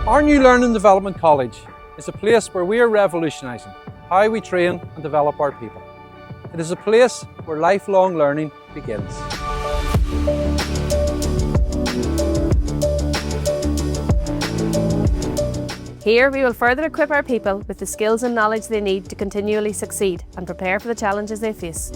Our new Learning and Development College is a place where we are revolutionising how we train and develop our people. It is a place where lifelong learning begins. Here we will further equip our people with the skills and knowledge they need to continually succeed and prepare for the challenges they face.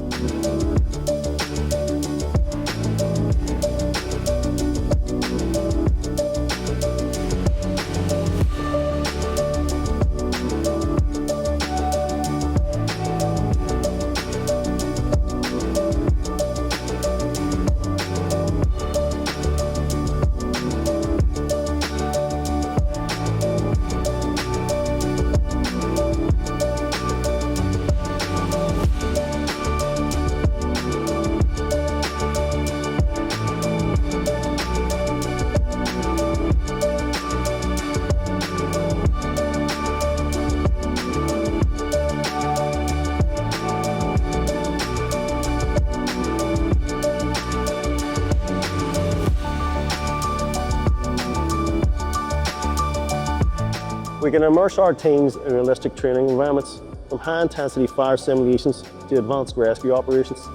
We can immerse our teams in realistic training environments, from high-intensity fire simulations to advanced rescue operations.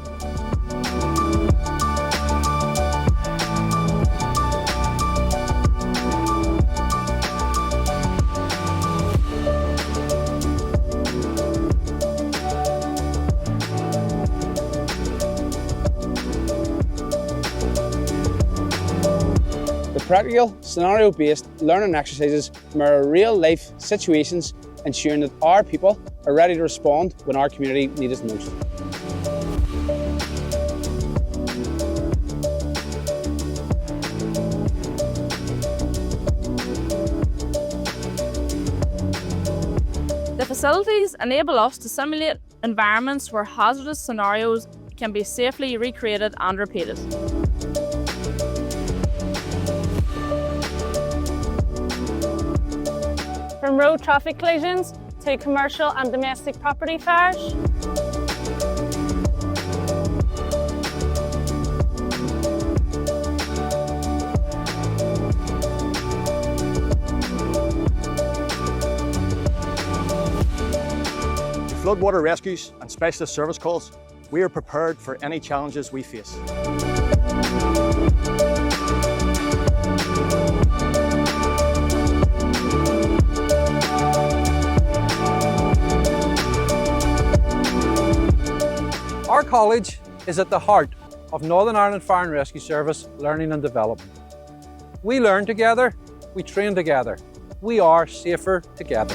Practical, scenario-based learning exercises mirror real-life situations, ensuring that our people are ready to respond when our community needs us most. The facilities enable us to simulate environments where hazardous scenarios can be safely recreated and repeated. From road traffic collisions to commercial and domestic property fires. Floodwater rescues and specialist service calls, we are prepared for any challenges we face. Our college is at the heart of Northern Ireland Fire and Rescue Service Learning and Development. We learn together, we train together, we are safer together.